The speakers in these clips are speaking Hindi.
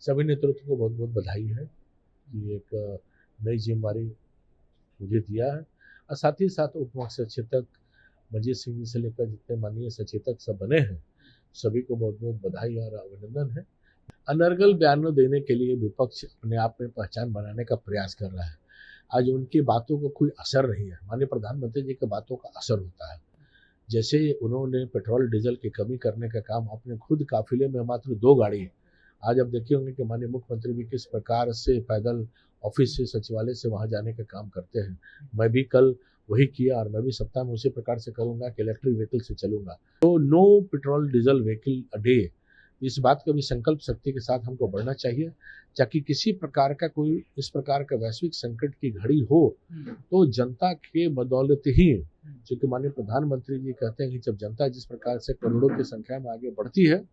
सभी नेतृत्व को बहुत बहुत बधाई है कि एक नई जिम्मेवारी मुझे दिया है। और साथ ही साथ उप मुख्य सचेतक मंजीत सिंह जी से लेकर जितने माननीय सचेतक सब बने हैं, सभी को बहुत बहुत बधाई और अभिनंदन है। अनर्गल बयान देने के लिए विपक्ष अपने आप में पहचान बनाने का प्रयास कर रहा है। आज उनकी बातों को कोई असर नहीं है। माननीय प्रधानमंत्री जी की बातों का असर होता है। जैसे उन्होंने पेट्रोल डीजल की कमी करने का काम अपने खुद काफिले में मात्र 2 गाड़ी, आज आप देखे होंगे कि माननीय मुख्यमंत्री भी किस प्रकार से पैदल ऑफिस से सचिवालय से वहाँ जाने का काम करते हैं। मैं भी कल वही किया और मैं भी सप्ताह में उसी प्रकार से करूँगा कि इलेक्ट्रिक व्हीकल से चलूँगा। तो no petrol diesel vehicle a day, इस बात का भी संकल्प शक्ति के साथ हमको बढ़ना चाहिए, ताकि किसी प्रकार का कोई इस प्रकार का वैश्विक संकट की घड़ी हो तो जनता के बदौलत ही, क्योंकि माननीय प्रधानमंत्री जी कहते हैं कि जब जनता जिस प्रकार से करोड़ों की संख्या में आगे बढ़ती है,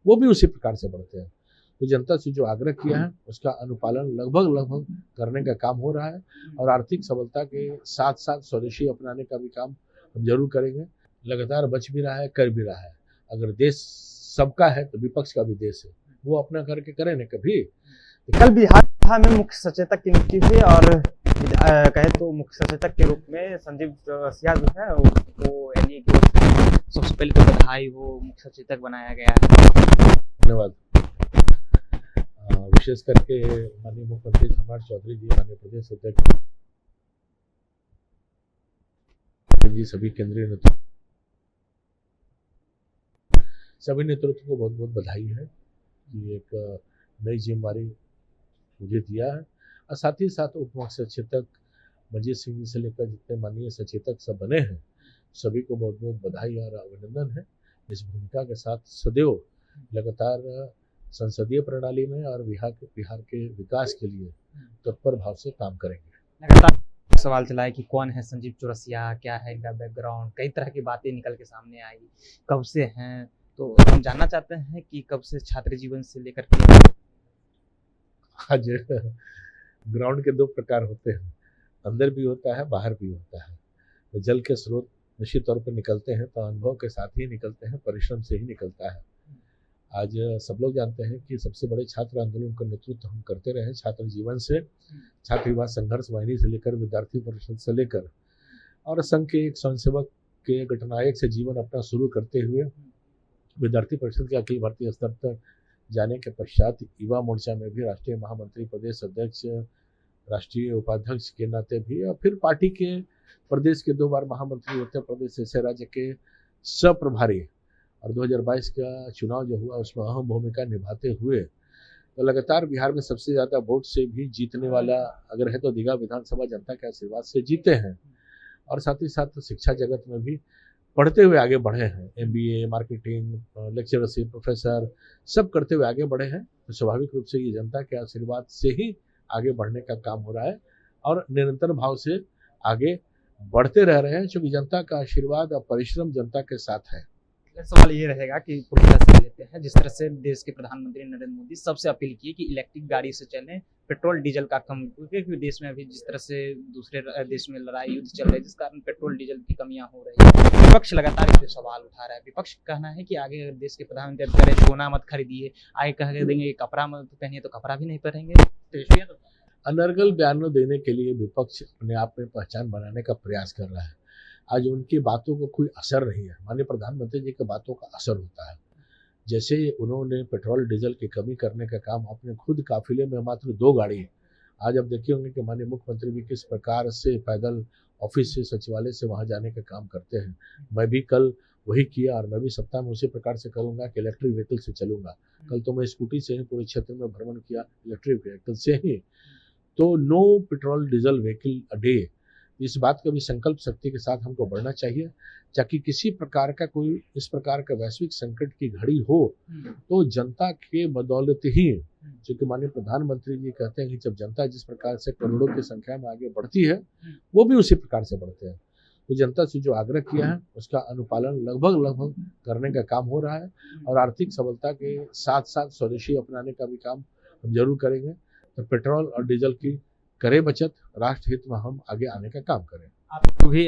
वो भी उसी प्रकार से बढ़ते हैं। तो जनता से जो आग्रह किया है उसका अनुपालन लगभग करने का काम हो रहा है और आर्थिक सबलता के साथ साथ स्वदेशी अपनाने का भी काम हम जरूर करेंगे। लगातार बच भी रहा है, कर भी रहा है। अगर देश सबका है तो विपक्ष का भी देश है, वो अपना करके करे ना कभी। कल बिहार में मुख्य सचेतक की नियुक्ति हुई और कहे तो मुख्य सचेतक के रूप में संजीव चौरसिया जो है वो यानी सबसे पहले तो बधाई हो, मुख्य सचेतक बनाया गया है। धन्यवाद। विशेष करके माननीय मुख्यमंत्री सम्राट चौधरी जी, माननीय प्रदेश अध्यक्ष जी, सभी केंद्रीय नेतृत्व, सभी नेतृत्व को बहुत बहुत बधाई है कि एक नई जिम्मेवारी मुझे दिया है। और साथ ही साथ उप मुख्य सचेतक मंजीत सिंह जी से लेकर जितने माननीय सचेतक सब बने हैं, सभी को बहुत बहुत बधाई और अभिनंदन है। इस भूमिका के साथ सदैव लगातार संसदीय प्रणाली में और बिहार के विकास के लिए तत्पर भाव से काम करेंगे। लगातार सवाल चला है कि कौन है संजीव चौरसिया, क्या है इनका बैकग्राउंड, कई तरह की बातें निकल के सामने आई, कब से हैं, तो हम जानना चाहते हैं कि कब से छात्र जीवन से लेकर के। आज ग्राउंड के 2 प्रकार होते हैं, अंदर भी होता है, बाहर भी होता है। तो जल के स्रोत निश्चित तौर पर निकलते हैं तो अनुभव के साथ ही निकलते हैं, परिश्रम से ही निकलता है। आज सब लोग जानते हैं कि सबसे बड़े छात्र आंदोलन का नेतृत्व हम करते रहे छात्र जीवन से, छात्र युवा संघर्ष वाहिनी से लेकर विद्यार्थी परिषद से लेकर और संघ के एक स्वयंसेवक के घटनायक से जीवन अपना शुरू करते हुए विद्यार्थी परिषद के अखिल भारतीय स्तर तक जाने के पश्चात युवा मोर्चा में भी राष्ट्रीय महामंत्री, प्रदेश अध्यक्ष, राष्ट्रीय उपाध्यक्ष के नाते भी, और फिर पार्टी के प्रदेश के 2 बार महामंत्री, उत्तर प्रदेश से राज्य के सप्रभारी, और 2022 का चुनाव जो हुआ उसमें अहम भूमिका निभाते हुए तो लगातार बिहार में सबसे ज़्यादा वोट से भी जीतने वाला अगर है तो दीघा विधानसभा जनता के आशीर्वाद से जीते हैं। और साथ ही साथ शिक्षा जगत में भी पढ़ते हुए आगे बढ़े हैं, MBA, मार्केटिंग, लेक्चरशिप, प्रोफेसर सब करते हुए आगे बढ़े हैं। तो स्वाभाविक रूप से ये जनता के आशीर्वाद से ही आगे बढ़ने का काम हो रहा है और निरंतर भाव से आगे बढ़ते रह रहे हैं, क्योंकि जनता का आशीर्वाद और परिश्रम जनता के साथ है। सवाल ये रहेगा कि पूरी तरह से लेते हैं, जिस तरह से देश के प्रधानमंत्री नरेंद्र मोदी सबसे अपील की कि इलेक्ट्रिक गाड़ी से चलें, पेट्रोल डीजल का कम, क्योंकि देश में अभी जिस तरह से दूसरे देश में लड़ाई युद्ध चल रहे हैं जिस कारण पेट्रोल डीजल की कमियां हो रही है। विपक्ष लगातार इस पे सवाल उठा रहा है। विपक्ष का कहना है कि आगे अगर देश के प्रधानमंत्री करें सोना मत खरीदिए, आगे कह देंगे कपड़ा मत पहनिए तो कपड़ा भी नहीं पहनेंगे। अनर्गल बयान देने के लिए विपक्ष अपने आप में पहचान बनाने का प्रयास कर रहा है। आज उनकी बातों को कोई असर नहीं है। माननीय प्रधानमंत्री जी की बातों का असर होता है। जैसे उन्होंने पेट्रोल डीजल की कमी करने का काम अपने खुद काफिले में मात्र 2 गाड़ी, आज आप देखे होंगे कि माननीय मुख्यमंत्री भी किस प्रकार से पैदल ऑफिस से सचिवालय से वहाँ जाने का काम करते हैं। मैं भी कल वही किया और मैं भी सप्ताह में उसी प्रकार से करूँगा कि इलेक्ट्रिक व्हीकल से चलूँगा। कल तो मैं स्कूटी से ही पूरे क्षेत्र में भ्रमण किया, इलेक्ट्रिक व्हीकल से ही। तो no petrol diesel vehicle a day, इस बात का भी संकल्प शक्ति के साथ हमको बढ़ना चाहिए, ताकि किसी प्रकार का कोई इस प्रकार का वैश्विक संकट की घड़ी हो तो जनता के बदौलत ही, क्योंकि माननीय प्रधानमंत्री जी कहते हैं कि जब जनता जिस प्रकार से करोड़ों की संख्या में आगे बढ़ती है, वो भी उसी प्रकार से बढ़ते हैं। तो जनता से जो आग्रह किया है उसका अनुपालन लगभग करने का काम हो रहा है और आर्थिक सबलता के साथ साथ स्वदेशी अपनाने का भी काम हम जरूर करेंगे। तो पेट्रोल और डीजल की करे बचत, राष्ट्र हित में हम आगे आने का काम करें। आपको भी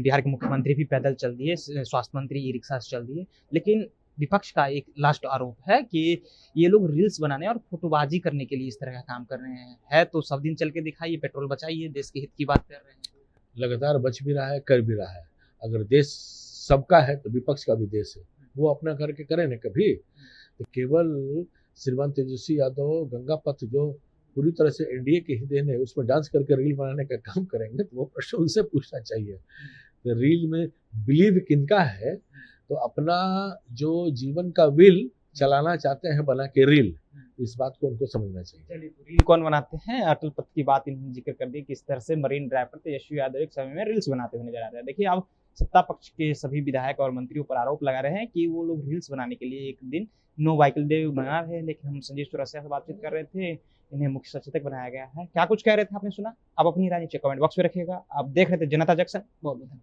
बिहार के मुख्यमंत्री भी पैदल चल दिए, स्वास्थ्य मंत्री ई रिक्शा से चल दिए, लेकिन विपक्ष का एक लास्ट आरोप है कि ये लोग रील्स बनाने और फोटोबाजी करने के लिए इस तरह का काम कर रहे हैं। है तो सब दिन चल के दिखाइए, पेट्रोल बचाइए, देश के हित की बात कर रहे हैं। लगातार बच भी रहा है, कर भी रहा है। अगर देश सबका है तो विपक्ष का भी देश है, वो अपना करके करे ना कभी। तो केवल श्रीमान तेजस्वी यादव गंगा पथ जो पूरी तरह से एनडीए के ही देन है, उसमें डांस करके रील बनाने का काम करेंगे तो वो प्रश्न उनसे पूछना चाहिए। तो रील में बिलीव किनका है? तो अपना जो जीवन का विल चलाना चाहते हैं बना के रील, इस बात को उनको समझना चाहिए। चलिए, तो रील कौन बनाते हैं? अटल पथ की बात इन्होंने जिक्र कर दी, किस तरह से मरीन ड्राइव पर तेजस्वी यादव एक समय में रील्स बनाते हुए नजर आ रहे हैं। देखिए, अब सत्ता पक्ष के सभी विधायक और मंत्रियों पर आरोप लगा रहे हैं कि वो लोग रील्स बनाने के लिए एक दिन नो व्हीकल डे बना रहे हैं। लेकिन हम संजीव चौरसिया से बातचीत कर रहे थे, इन्हें मुख्य सचेतक बनाया गया है। क्या कुछ कह रहे थे आपने सुना? आप अपनी राय नीचे कमेंट बॉक्स में रखिएगा। आप देख रहे थे जनता जंक्शन। बहुत बहुत